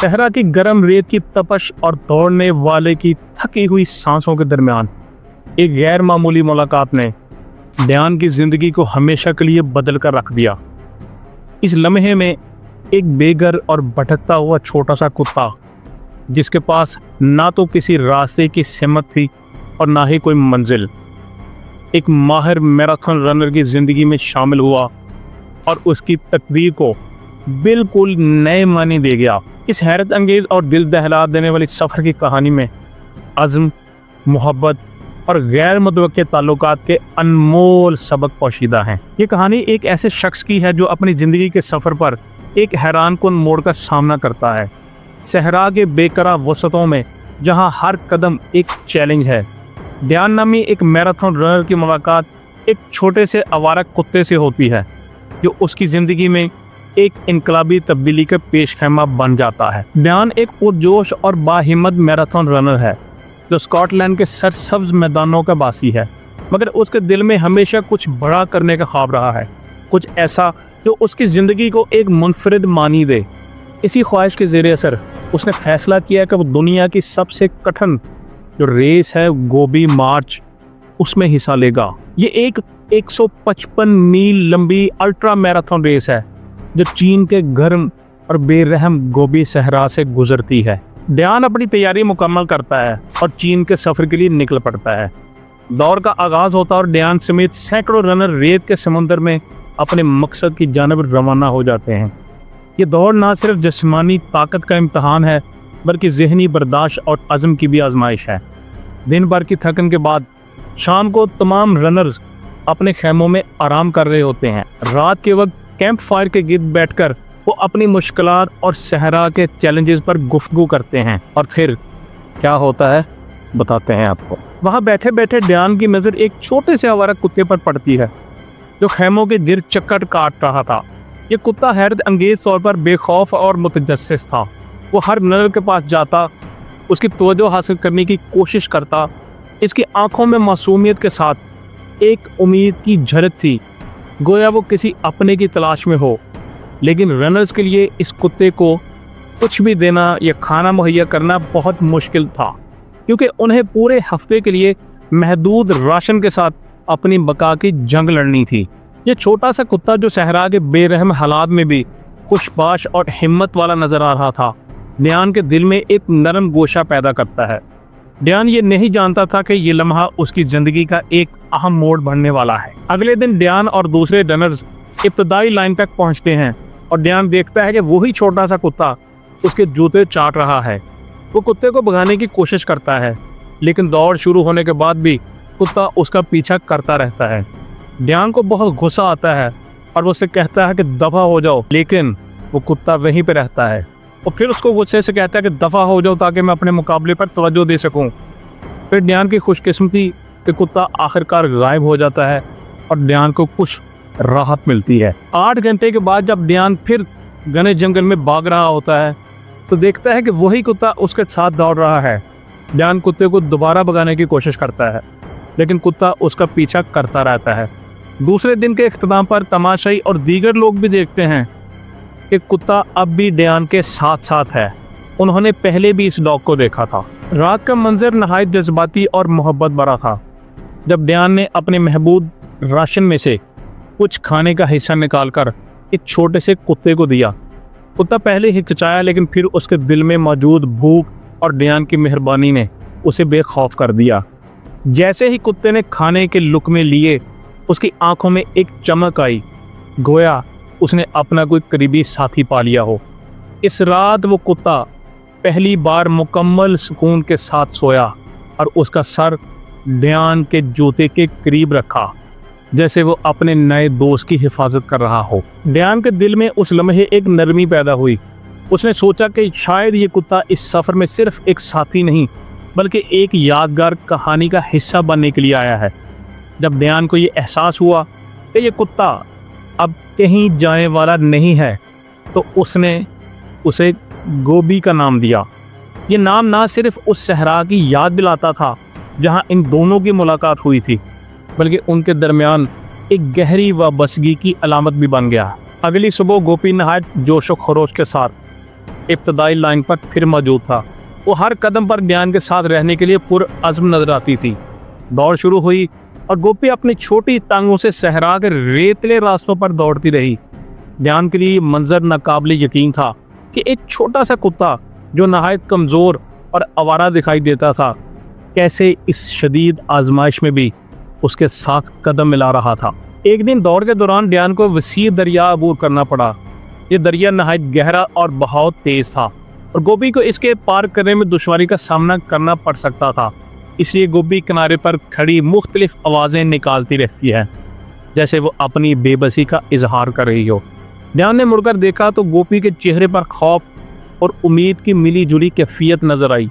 सहरा की गर्म रेत की तपश और दौड़ने वाले की थकी हुई सांसों के दरमियान एक गैर मामूली मुलाकात ने डयान की जिंदगी को हमेशा के लिए बदल कर रख दिया। इस लम्हे में एक बेघर और भटकता हुआ छोटा सा कुत्ता, जिसके पास ना तो किसी रास्ते की सिमत थी और ना ही कोई मंजिल, एक माहिर मैराथन रनर की जिंदगी में शामिल हुआ और उसकी तकदीर को बिल्कुल नए मानी दे गया। इस हैरत अंगेज और दिल दहला देने वाली सफ़र की कहानी में अज़्म, मोहब्बत और गैर मुतवक्के ताल्लुकात के अनमोल सबक पोशीदा हैं। ये कहानी एक ऐसे शख्स की है जो अपनी ज़िंदगी के सफ़र पर एक हैरानकुन मोड़ का सामना करता है। सहरा के बेकरार वसतों में जहां हर कदम एक चैलेंज है, डयान नामी एक मैराथन रनर की मुलाकात एक छोटे से आवारा कुत्ते से होती है जो उसकी ज़िंदगी में एक इनकलाबी तब्दीली का पेशखैमा बन जाता है। डयान एक पुरजोश और बाहिम्मत मैराथन रनर है जो स्कॉटलैंड के सरसब्ज मैदानों का बासी है, मगर उसके दिल में हमेशा कुछ बड़ा करने का ख्वाब रहा है, कुछ ऐसा जो उसकी ज़िंदगी को एक मुनफरिद मानी दे। इसी ख्वाहिश के ज़ेरे असर उसने फैसला किया कि वो दुनिया की सबसे कठिन जो रेस है, गोबी मार्च, उसमें हिस्सा लेगा। ये एक 155 मील लंबी अल्ट्रा मैराथन रेस है जो चीन के गर्म और बेरहम गोबी सहरा से गुजरती है। डयान अपनी तैयारी मुकम्मल करता है और चीन के सफ़र के लिए निकल पड़ता है। दौड़ का आगाज़ होता है और डयान समेत सैकड़ों रनर रेत के समुंदर में अपने मकसद की जानब रवाना हो जाते हैं। ये दौड़ ना सिर्फ जिस्मानी ताकत का इम्तहान है बल्कि ज़हनी बर्दाश्त और अज़्म की भी आजमाइश है। दिन भर की थकन के बाद शाम को तमाम रनर्स अपने खेमों में आराम कर रहे होते हैं। रात के वक्त कैंप फायर के गिर्द बैठकर वो अपनी मुश्किलात और सहरा के चैलेंजेस पर गुफ्तगू करते हैं। और फिर क्या होता है बताते हैं आपको। वहाँ बैठे बैठे डयान की नज़र एक छोटे से आवारा कुत्ते पर पड़ती है जो खेमों के गिर्द चक्कर काट रहा था। ये कुत्ता हैरत अंगेज तौर पर बेखौफ और मुतजस्सिस था। वो हर रनर के पास जाता, उसकी तवज्जो हासिल करने की कोशिश करता। इसकी आंखों में मासूमियत के साथ एक उम्मीद की झलक थी, गोया वो किसी अपने की तलाश में हो। लेकिन रनर्स के लिए इस कुत्ते को कुछ भी देना या खाना मुहैया करना बहुत मुश्किल था, क्योंकि उन्हें पूरे हफ्ते के लिए महदूद राशन के साथ अपनी बका की जंग लड़नी थी। ये छोटा सा कुत्ता जो सहरा के बेरहम हालात में भी खुशबाश और हिम्मत वाला नजर आ रहा था, डयान के दिल में एक नरम गोशा पैदा करता है। डयान ये नहीं जानता था कि ये लम्हा उसकी ज़िंदगी का एक अहम मोड़ बनने वाला है। अगले दिन डयान और दूसरे रनर्स इब्तदाई लाइन तक पहुंचते हैं और डयान देखता है कि वही छोटा सा कुत्ता उसके जूते चाट रहा है। वो कुत्ते को भगाने की कोशिश करता है, लेकिन दौड़ शुरू होने के बाद भी कुत्ता उसका पीछा करता रहता है। डयान को बहुत गुस्सा आता है और वो उससे कहता है कि दफ़ा हो जाओ, लेकिन वो कुत्ता वहीं पे रहता है। और फिर उसको गुस्से से कहता है कि दफ़ा हो जाओ ताकि मैं अपने मुकाबले पर तवज्जो दे सकूं। फिर डयान की खुशकिस्मती कि कुत्ता आखिरकार गायब हो जाता है और डयान को कुछ राहत मिलती है। 8 घंटे के बाद जब डयान फिर घने जंगल में भाग रहा होता है तो देखता है कि वही कुत्ता उसके साथ दौड़ रहा है। डयान कुत्ते को दोबारा भगाने की कोशिश करता है, लेकिन कुत्ता उसका पीछा करता रहता है। दूसरे दिन के इख्तिताम पर तमाशाई और दीगर लोग भी देखते हैं कि कुत्ता अब भी डयान के साथ साथ है। उन्होंने पहले भी इस डॉग को देखा था। रात का मंजर नहायत जज्बाती और मोहब्बत भरा था। जब डयान ने अपने महबूब राशन में से कुछ खाने का हिस्सा निकालकर एक छोटे से कुत्ते को दिया, कुत्ता पहले हिचकिचाया, लेकिन फिर उसके दिल में मौजूद भूख और डयान की मेहरबानी ने उसे बेखौफ कर दिया। जैसे ही कुत्ते ने खाने के लुक़मे लिए, उसकी आंखों में एक चमक आई, गोया उसने अपना कोई करीबी साथी पा लिया हो। इस रात वो कुत्ता पहली बार मुकम्मल सुकून के साथ सोया और उसका सर डयान के जूते के करीब रखा, जैसे वो अपने नए दोस्त की हिफाजत कर रहा हो। डयान के दिल में उस लम्हे एक नरमी पैदा हुई। उसने सोचा कि शायद ये कुत्ता इस सफ़र में सिर्फ एक साथी नहीं बल्कि एक यादगार कहानी का हिस्सा बनने के लिए आया है। जब डयान को ये एहसास हुआ कि ये कुत्ता अब कहीं जाने वाला नहीं है, तो उसने उसे गोबी का नाम दिया। ये नाम ना सिर्फ उस सहरा की याद दिलाता था जहां इन दोनों की मुलाकात हुई थी, बल्कि उनके दरमियान एक गहरी वाबस्तगी की अलामत भी बन गया। अगली सुबह गोपी नहायत जोश व खरोश के साथ इब्तदाई लाइन पर फिर मौजूद था। वो हर कदम पर ध्यान के साथ रहने के लिए पुरअज़्म नजर आती थी। दौड़ शुरू हुई और गोपी अपनी छोटी टांगों से सहरा के रेतले रास्तों पर दौड़ती रही। ध्यान के लिए मंजर नाकाबिले यकीन था कि एक छोटा सा कुत्ता जो नहायत कमज़ोर और आवारा दिखाई देता था, कैसे इस शदीद आजमाइश में भी उसके साथ कदम मिला रहा था। एक दिन दौड़ के दौरान ध्यान को वसी दरिया अबूर करना पड़ा। ये दरिया नहायत गहरा और बहाव तेज था और गोपी को इसके पार करने में दुश्वारी का सामना करना पड़ सकता था। इसलिए गोपी किनारे पर खड़ी मुख्तलिफ आवाज़ें निकालती रहती है, जैसे वो अपनी बेबसी का इजहार कर रही हो। ध्यान ने मुड़कर देखा तो गोपी के चेहरे पर खौफ और उम्मीद की मिली जुली कैफियत नजर आई।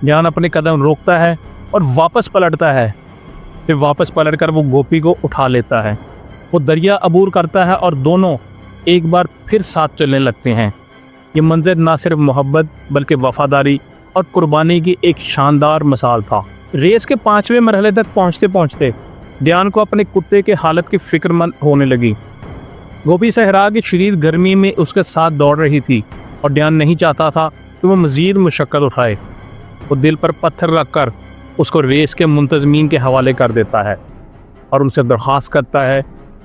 ध्यान अपने कदम रोकता है और वापस पलटता है। फिर वापस पलटकर वो गोपी को उठा लेता है। वो दरिया अबूर करता है और दोनों एक बार फिर साथ चलने लगते हैं। ये मंजर ना सिर्फ मोहब्बत बल्कि वफादारी और कुर्बानी की एक शानदार मिसाल था। रेस के 5वें मरहले तक पहुँचते पहुँचते ध्यान को अपने कुत्ते के हालत की फिक्रमंद होने लगी। गोपी सहरा की शदीद गर्मी में उसके साथ दौड़ रही थी और ध्यान नहीं चाहता था कि वो मज़ीद मुशक्क़त उठाए। वो दिल पर पत्थर रखकर उसको रेस के मुंतज़मीन के हवाले कर देता है और उनसे दरख्वास्त करता है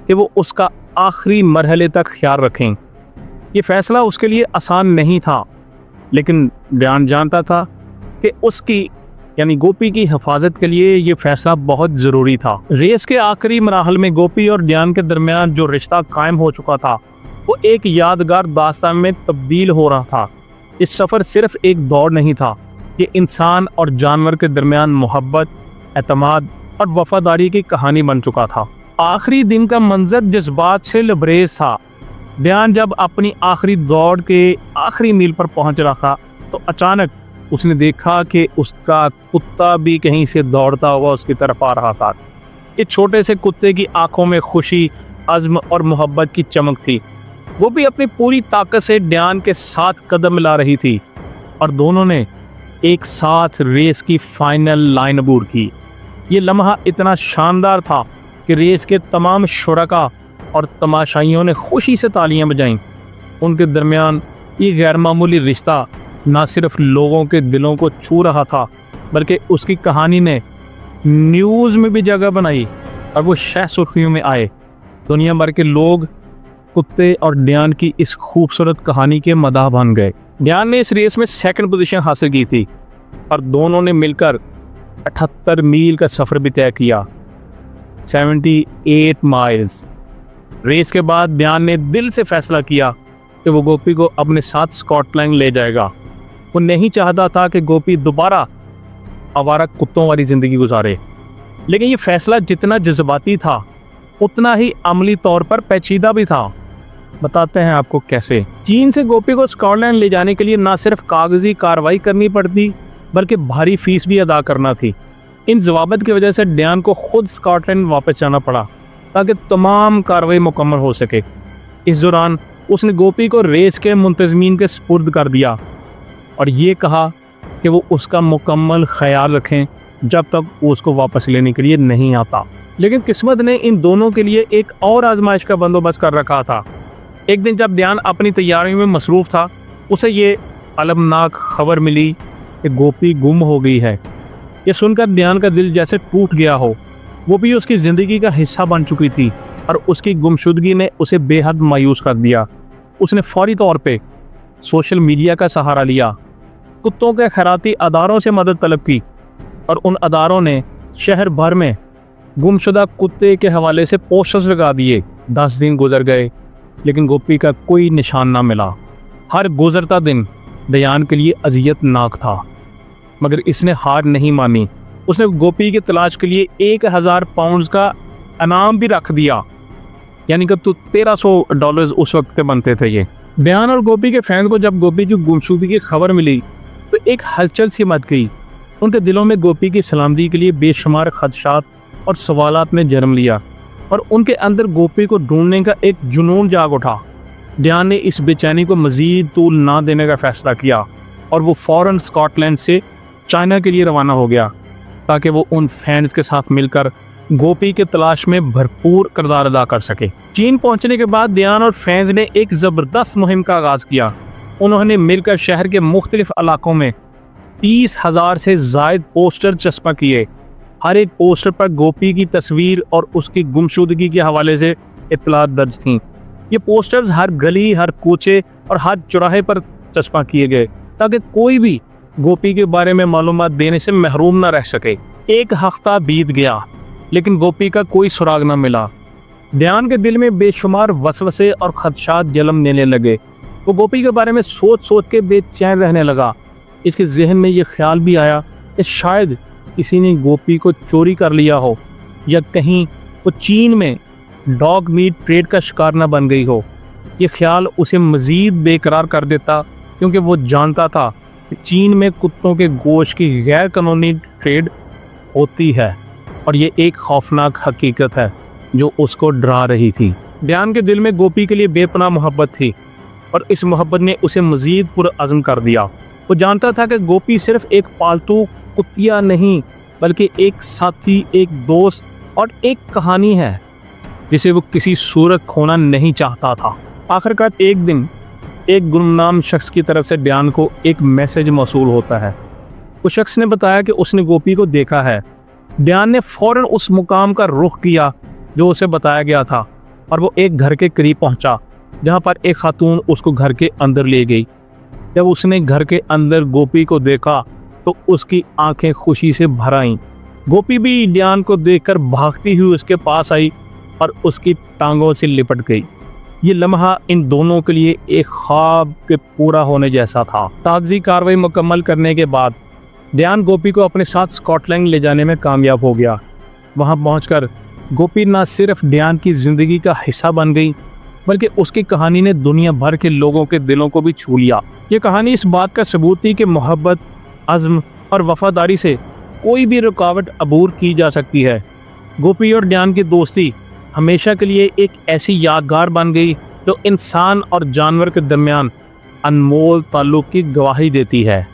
कि वो उसका आखिरी मरहले तक ख्याल रखें। ये फ़ैसला उसके लिए आसान नहीं था, लेकिन ध्यान जानता था कि उसकी यानी गोपी की हिफाजत के लिए ये फैसला बहुत ज़रूरी था। रेस के आखिरी मराहल में गोपी और ध्यान के दरमियान जो रिश्ता कायम हो चुका था वो एक यादगार दास्तान में तब्दील हो रहा था। इस सफ़र सिर्फ एक दौड़ नहीं था, ये इंसान और जानवर के दरमियान मोहब्बत, एतमाद और वफादारी की कहानी बन चुका था। आखिरी दिन का मंजर जज्बात से लबरेज था। ध्यान जब अपनी आखिरी दौड़ के आखिरी मील पर पहुंच रहा था तो अचानक उसने देखा कि उसका कुत्ता भी कहीं से दौड़ता हुआ उसकी तरफ आ रहा था। इस छोटे से कुत्ते की आंखों में खुशी, अज़्म और मोहब्बत की चमक थी। वो भी अपनी पूरी ताकत से ध्यान के साथ कदम मिला रही थी और दोनों ने एक साथ रेस की फाइनल लाइन अबूर की। ये लम्हा इतना शानदार था कि रेस के तमाम शुरका और तमाशाइयों ने खुशी से तालियां बजाईं। उनके दरमियान ये गैरमामूली रिश्ता न सिर्फ लोगों के दिलों को छू रहा था, बल्कि उसकी कहानी ने न्यूज़ में भी जगह बनाई और वो शह सुर्खियों में आए। दुनिया भर के लोग कुत्ते और ध्यान की इस खूबसूरत कहानी के मदाह बन गए। ध्यान ने इस रेस में 2nd पोजीशन हासिल की थी और दोनों ने मिलकर 78 मील का सफ़र भी तय किया, 78 माइल्स। रेस के बाद ध्यान ने दिल से फैसला किया कि वो गोपी को अपने साथ स्कॉटलैंड ले जाएगा। वो नहीं चाहता था कि गोपी दोबारा आवारा कुत्तों वाली ज़िंदगी गुजारे, लेकिन ये फैसला जितना जज्बाती था उतना ही अमली तौर पर पेचीदा भी था। बताते हैं आपको कैसे। चीन से गोपी को स्कॉटलैंड ले जाने के लिए ना सिर्फ कागजी कार्रवाई करनी पड़ती बल्कि भारी फीस भी अदा करना थी। इन जवाबत की वजह से ध्यान को खुद स्कॉटलैंड वापस जाना पड़ा ताकि तमाम कार्रवाई मुकम्मल हो सके। इस दौरान उसने गोपी को रेस के मुंतज़मीन के सुपुर्द कर दिया और ये कहा कि वो उसका मुकम्मल ख्याल रखें जब तक वो उसको वापस लेने के लिए नहीं आता। लेकिन किस्मत ने इन दोनों के लिए एक और आजमाइश का बंदोबस्त कर रखा था। एक दिन जब ध्यान अपनी तैयारियों में मसरूफ़ था, उसे ये अलमनाक खबर मिली कि गोपी गुम हो गई है। ये सुनकर ध्यान का दिल जैसे टूट गया हो। वो भी उसकी ज़िंदगी का हिस्सा बन चुकी थी और उसकी गुमशुदगी ने उसे बेहद मायूस कर दिया। उसने फौरी तौर पे सोशल मीडिया का सहारा लिया, कुत्तों के खैराती अदारों से मदद तलब की और उन अदारों ने शहर भर में गुमशुदा कुत्ते के हवाले से पोस्टर्स लगा दिए। 10 दिन गुजर गए लेकिन गोपी का कोई निशान ना मिला। हर गुजरता दिन ध्यान के लिए अजियतनाक था, मगर इसने हार नहीं मानी। उसने गोपी की तलाश के लिए 1000 पाउंड का इनाम भी रख दिया, यानी कि तो $1300 उस वक्त के बनते थे ये। ध्यान और गोपी के फैन को जब गोपी की गुमशुदगी की खबर मिली तो एक हलचल सी मच गई। उनके दिलों में गोपी की सलामती के लिए बेशुमार खदशात और सवालात ने जन्म लिया और उनके अंदर गोपी को ढूंढने का एक जुनून जाग उठा। ध्यान ने इस बेचैनी को मज़ीद तूल ना देने का फ़ैसला किया और वो फ़ौरन स्कॉटलैंड से चाइना के लिए रवाना हो गया ताकि वो उन फैंस के साथ मिलकर गोपी के तलाश में भरपूर किरदार अदा कर सके। चीन पहुंचने के बाद ध्यान और फैंस ने एक ज़बरदस्त मुहिम का आगाज़ किया। उन्होंने मिलकर शहर के मुख्तलिफ इलाकों में 30,000 से ज़ायद पोस्टर चस्पा किए। हर एक पोस्टर पर गोपी की तस्वीर और उसकी गुमशुदगी के हवाले से इत्तलात दर्ज थीं। ये पोस्टर्स हर गली, हर कूचे और हर चौराहे पर चस्पा किए गए ताकि कोई भी गोपी के बारे में मालूमात देने से महरूम न रह सके। एक हफ्ता बीत गया लेकिन गोपी का कोई सुराग न मिला। ध्यान के दिल में बेशुमार वसवसे और खदशात जन्म लेने लगे। वो गोपी के बारे में सोच सोच के बेचैन रहने लगा। इसके जहन में ये ख्याल भी आया कि शायद किसी ने गोपी को चोरी कर लिया हो या कहीं वो चीन में डॉग मीट ट्रेड का शिकार न बन गई हो। ये ख्याल उसे मज़ीद बेकरार कर देता क्योंकि वो जानता था कि चीन में कुत्तों के गोश्त की गैर कानूनी ट्रेड होती है और ये एक खौफनाक हकीकत है जो उसको डरा रही थी। ध्यान के दिल में गोपी के लिए बेपनाह मोहब्बत थी और इस मोहब्बत ने उसे मज़ीद पुरअज़्म कर दिया। वो जानता था कि गोपी सिर्फ एक पालतू कुतिया नहीं बल्कि एक साथी, एक दोस्त और एक कहानी है जिसे वो किसी सूरत खोना नहीं चाहता था। आखिरकार एक दिन एक गुमनाम शख्स की तरफ से ध्यान को एक मैसेज मौसूल होता है। उस शख्स ने बताया कि उसने गोपी को देखा है। ध्यान ने फ़ौरन उस मुकाम का रुख किया जो उसे बताया गया था और वो एक घर के करीब पहुंचा जहां पर एक खातून उसको घर के अंदर ले गई। जब उसने घर के अंदर गोपी को देखा तो उसकी आंखें खुशी से भर आईं। गोपी भी ध्यान को देखकर भागती हुई उसके पास आई और उसकी टांगों से लिपट गई। ये लम्हा इन दोनों के लिए एक ख्वाब के पूरा होने जैसा था। ताज़ी कार्रवाई मुकम्मल करने के बाद ध्यान गोपी को अपने साथ स्कॉटलैंड ले जाने में कामयाब हो गया। वहां पहुंचकर गोपी न सिर्फ ध्यान की ज़िंदगी का हिस्सा बन गई बल्कि उसकी कहानी ने दुनिया भर के लोगों के दिलों को भी छू लिया। ये कहानी इस बात का सबूत थी कि मोहब्बत, अज़्म और वफादारी से कोई भी रुकावट अबूर की जा सकती है। गोपी और ध्यान की दोस्ती हमेशा के लिए एक ऐसी यादगार बन गई जो इंसान और जानवर के दरमियान अनमोल ताल्लुक़ की गवाही देती है।